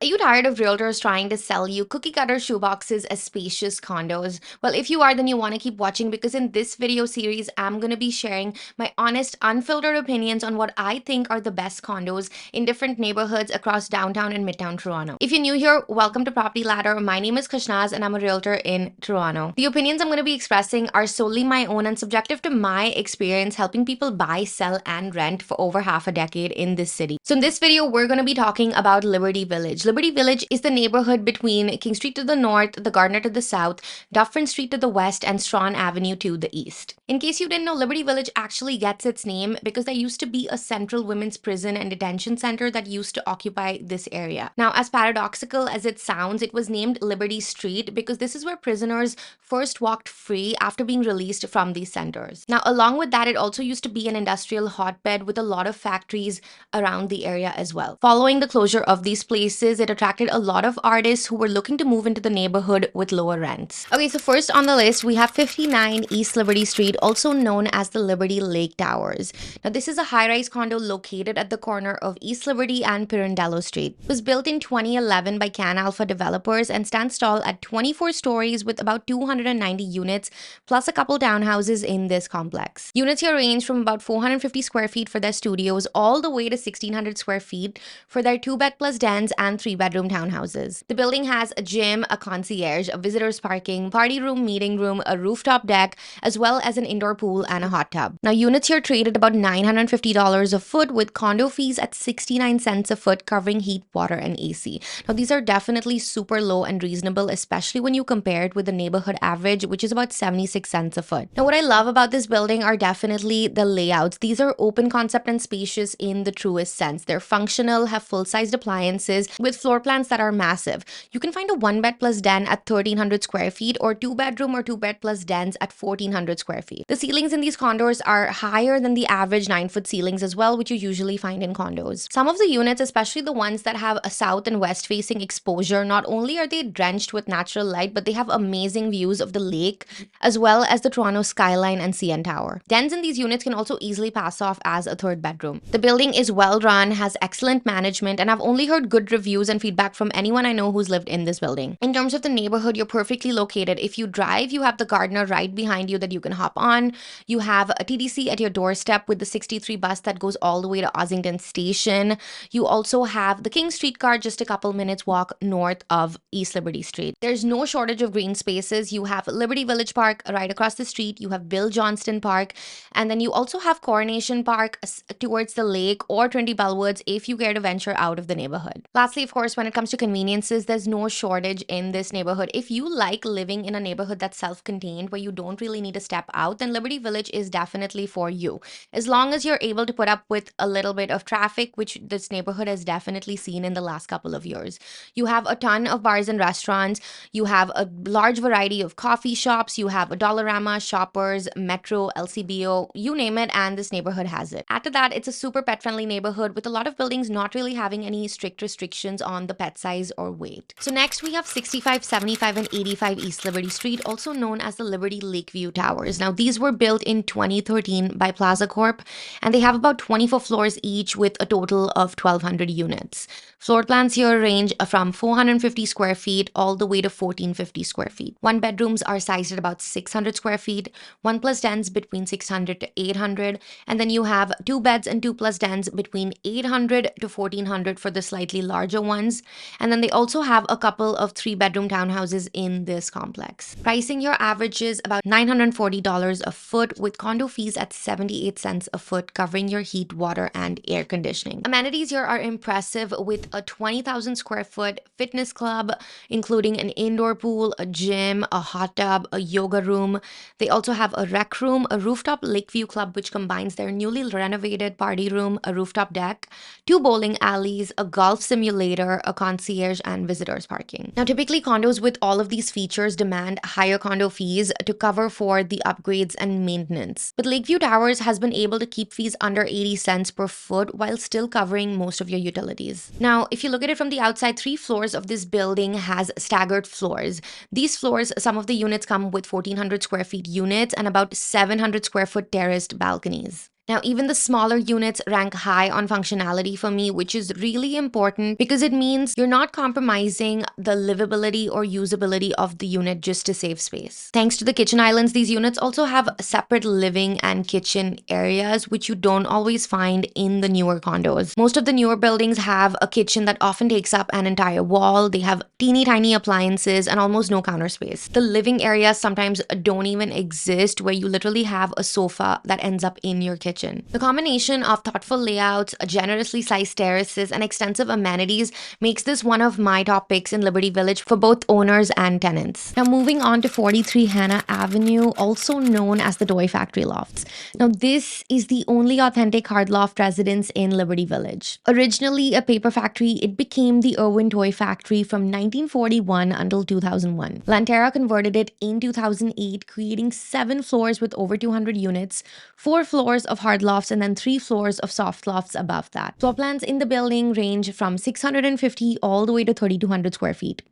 Are you tired of realtors trying to sell you cookie cutter shoeboxes as spacious condos? Well, if you are, then you want to keep watching because in this video series, I'm going to be sharing my honest, unfiltered opinions on what I think are the best condos in different neighborhoods across downtown and midtown Toronto. If you're new here, welcome to Property Ladder. My name is Khushnaz and I'm a realtor in Toronto. The opinions I'm going to be expressing are solely my own and subjective to my experience helping people buy, sell, and rent for over half a decade in this city. So in this video, we're going to be talking about Liberty Village. Liberty Village is the neighborhood between King Street to the north, the Gardner to the south, Dufferin Street to the west, and Strawn Avenue to the east. In case you didn't know, Liberty Village actually gets its name because there used to be a central women's prison and detention center that used to occupy this area. Now, as paradoxical as it sounds, it was named Liberty Street because this is where prisoners first walked free after being released from these centers. Now, along with that, it also used to be an industrial hotbed with a lot of factories around the area as well. Following the closure of these places, it attracted a lot of artists who were looking to move into the neighborhood with lower rents. Okay, so first on the list, we have 59 East Liberty Street, also known as the Liberty Lake Towers. Now, this is a high-rise condo located at the corner of East Liberty and Pirandello Street. It was built in 2011 by Can Alpha developers and stands tall at 24 stories with about 290 units, plus a couple townhouses in this complex. Units here range from about 450 square feet for their studios all the way to 1,600 square feet for their 2-bed plus dens and 3-bedroom townhouses. The building has a gym, a concierge, a visitors parking, party room, meeting room, a rooftop deck, as well as an indoor pool and a hot tub. Now, units here trade at about $950 a foot with condo fees at 69 cents a foot covering heat, water, and AC. Now, these are definitely super low and reasonable, especially when you compare it with the neighborhood average, which is about 76 cents a foot. Now, what I love about this building are definitely the layouts. These are open concept and spacious in the truest sense. They're functional, have full-sized appliances with floor plans that are massive. You can find a 1-bed plus den at 1,300 square feet or 2-bedroom or 2-bed plus dens at 1,400 square feet. The ceilings in these condos are higher than the average 9-foot ceilings as well, which you usually find in condos. Some of the units, especially the ones that have a south and west facing exposure, not only are they drenched with natural light, but they have amazing views of the lake as well as the Toronto skyline and CN Tower. Dens in these units can also easily pass off as a 3rd bedroom. The building is well run, has excellent management, and I've only heard good reviews and feedback from anyone I know who's lived in this building. In terms of the neighborhood, you're perfectly located. If you drive, you have the Gardner right behind you that you can hop on. You have a TDC at your doorstep with the 63 bus that goes all the way to Ossington Station. You also have the King streetcar just a couple minutes walk north of East Liberty Street. There's no shortage of green spaces. You have Liberty Village Park right across the street. You have Bill Johnston Park, and then you also have Coronation Park towards the lake or Trinity Bellwoods if you care to venture out of the neighborhood. Lastly, of course, when it comes to conveniences, there's no shortage in this neighborhood. If you like living in a neighborhood that's self-contained where you don't really need to step out, then Liberty Village is definitely for you. As long as you're able to put up with a little bit of traffic, which this neighborhood has definitely seen in the last couple of years. You have a ton of bars and restaurants. You have a large variety of coffee shops. You have a Dollarama, Shoppers, Metro, LCBO, you name it, and this neighborhood has it. After that, it's a super pet-friendly neighborhood with a lot of buildings not really having any strict restrictions on the pet size or weight. So next, we have 65, 75, and 85 East Liberty Street, also known as the Liberty Lakeview Towers. Now, these were built in 2013 by Plaza Corp, and they have about 24 floors each with a total of 1,200 units. Floor plans here range from 450 square feet all the way to 1,450 square feet. 1-bedrooms are sized at about 600 square feet, 1+ dens between 600 to 800, and then you have 2 beds and 2+ dens between 800 to 1,400 for the slightly larger ones. And then they also have a couple of 3-bedroom townhouses in this complex. Pricing here averages about $940 a foot with condo fees at 78 cents a foot covering your heat, water, and air conditioning. Amenities here are impressive with a 20,000 square foot fitness club, including an indoor pool, a gym, a hot tub, a yoga room. They also have a rec room, a rooftop Lakeview club, which combines their newly renovated party room, a rooftop deck, 2 bowling alleys, a golf simulator, a concierge, and visitors parking. Now, typically condos with all of these features demand higher condo fees to cover for the upgrades and maintenance. But Lakeview Towers has been able to keep fees under 80 cents per foot while still covering most of your utilities. Now, if you look at it from the outside, 3 floors of this building has staggered floors. These floors, some of the units come with 1,400 square feet units and about 700 square foot terraced balconies. Now, even the smaller units rank high on functionality for me, which is really important because it means you're not compromising the livability or usability of the unit just to save space. Thanks to the kitchen islands, these units also have separate living and kitchen areas, which you don't always find in the newer condos. Most of the newer buildings have a kitchen that often takes up an entire wall. They have teeny tiny appliances and almost no counter space. The living areas sometimes don't even exist, where you literally have a sofa that ends up in your kitchen. The combination of thoughtful layouts, generously sized terraces, and extensive amenities makes this one of my top picks in Liberty Village for both owners and tenants. Now, moving on to 43 Hanna Avenue, also known as the Toy Factory Lofts. Now, this is the only authentic hard loft residence in Liberty Village. Originally a paper factory, it became the Irwin Toy Factory from 1941 until 2001. Lantera converted it in 2008, creating 7 floors with over 200 units, 4 floors of hard lofts, and then 3 floors of soft lofts above that. Floor plans in the building range from 650 all the way to 3,200 square feet.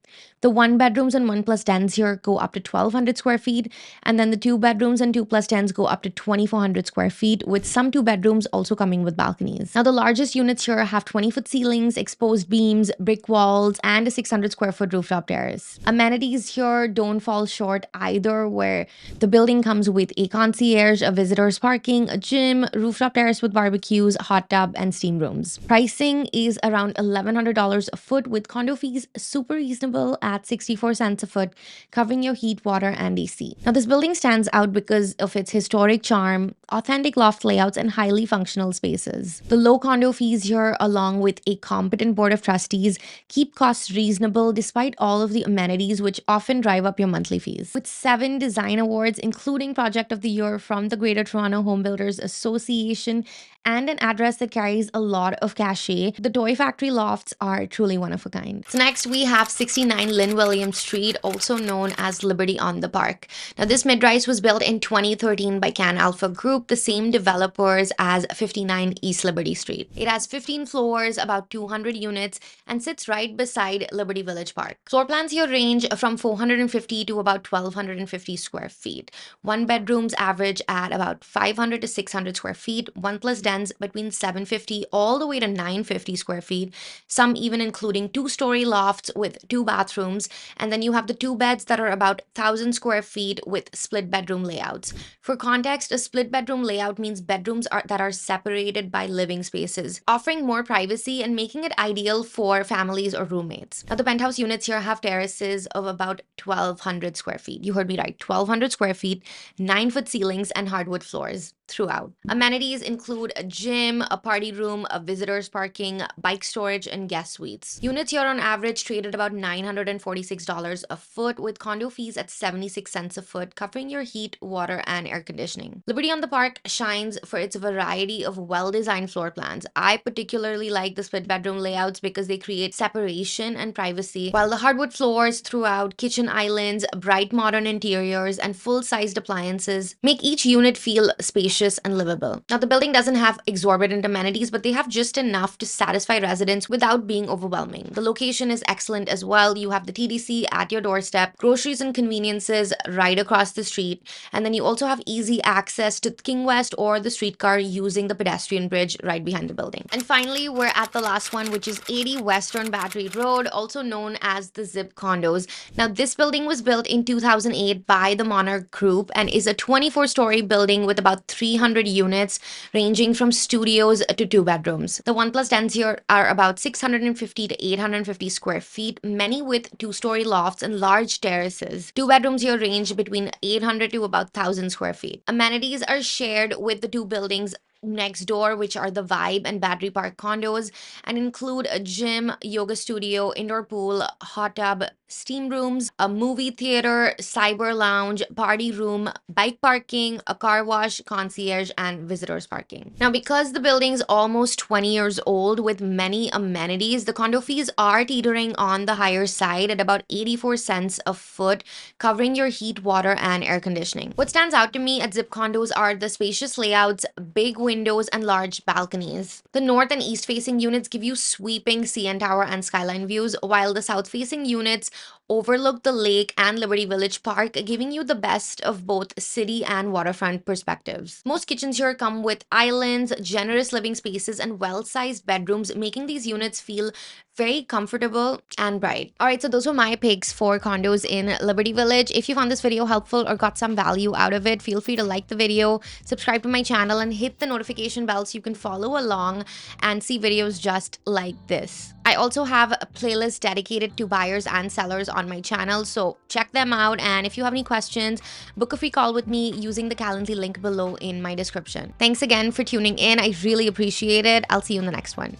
The 1 bedrooms and 1 plus dens here go up to 1,200 square feet, and then the 2 bedrooms and 2 plus dens go up to 2,400 square feet, with some 2 bedrooms also coming with balconies. Now, the largest units here have 20-foot ceilings, exposed beams, brick walls, and a 600 square foot rooftop terrace. Amenities here don't fall short either, where the building comes with a concierge, a visitors parking, a gym, rooftop terrace with barbecues, hot tub, and steam rooms. Pricing is around $1,100 a foot, with condo fees super reasonable at 64 cents a foot, covering your heat, water, and AC. Now, this building stands out because of its historic charm, authentic loft layouts, and highly functional spaces. The low condo fees here, along with a competent board of trustees, keep costs reasonable despite all of the amenities, which often drive up your monthly fees. With 7 design awards, including Project of the Year from the Greater Toronto Home Builders Association, and an address that carries a lot of cachet, the Toy Factory Lofts are truly one of a kind. So next, we have 69 Lynn Williams Street, also known as Liberty on the Park. Now, this mid-rise was built in 2013 by Can Alpha Group, the same developers as 59 East Liberty Street. It has 15 floors, about 200 units, and sits right beside Liberty Village Park. Floor plans here range from 450 to about 1,250 square feet. 1 bedrooms average at about 500 to 600 square feet, 1 plus dens between 750 all the way to 950 square feet, some even including 2-story lofts with 2 bathrooms, and then you have the 2 beds that are about 1,000 square feet with split bedroom layouts. For context, a split bedroom layout means bedrooms that are separated by living spaces, offering more privacy and making it ideal for families or roommates. Now, the penthouse units here have terraces of about 1,200 square feet. You heard me right, 1,200 square feet, 9-foot ceilings, and hardwood floors throughout. Amenities include a gym, a party room, a visitors parking, bike storage, and guest suites. Units here on average trade at about $946 a foot, with condo fees at 76 cents a foot, covering your heat, water, and air conditioning. Liberty on the Park shines for its variety of well-designed floor plans. I particularly like the split bedroom layouts because they create separation and privacy, while the hardwood floors throughout, kitchen islands, bright modern interiors, and full-sized appliances make each unit feel spacious and livable. Now, the building doesn't have exorbitant amenities, but they have just enough to satisfy residents without being overwhelming. The location is excellent as well. You have the TDC at your doorstep, groceries and conveniences right across the street, and then you also have easy access to King West or the streetcar using the pedestrian bridge right behind the building. And finally, we're at the last one, which is 80 Western Battery Road, also known as the Zip Condos. Now, this building was built in 2008 by the Monarch Group and is a 24-story building with about 300 units, ranging from studios to 2 bedrooms. The 1 plus dens here are about 650 to 850 square feet, many with 2-story lofts and large terraces. 2 bedrooms here range between 800 to about 1,000 square feet. Amenities are shared with the 2 buildings next door, which are the Vibe and Battery Park condos, and include a gym, yoga studio, indoor pool, hot tub, steam rooms, a movie theater, cyber lounge, party room, bike parking, a car wash, concierge, and visitors parking. Now, because the building's almost 20 years old with many amenities, the condo fees are teetering on the higher side at about 84 cents a foot, covering your heat, water, and air conditioning. What stands out to me at Zip Condos are the spacious layouts, big windows, and large balconies. The north and east facing units give you sweeping CN Tower and skyline views, while the south facing units overlook the lake and Liberty Village Park, giving you the best of both city and waterfront perspectives. Most kitchens here come with islands, generous living spaces, and well-sized bedrooms, making these units feel very comfortable and bright. All right, so those were my picks for condos in Liberty Village. If you found this video helpful or got some value out of it, feel free to like the video, subscribe to my channel, and hit the notification bell so you can follow along and see videos just like this. I also have a playlist dedicated to buyers and sellers on my channel, so check them out. And if you have any questions, book a free call with me using the Calendly link below in my description. Thanks again for tuning in. I really appreciate it. I'll see you in the next one.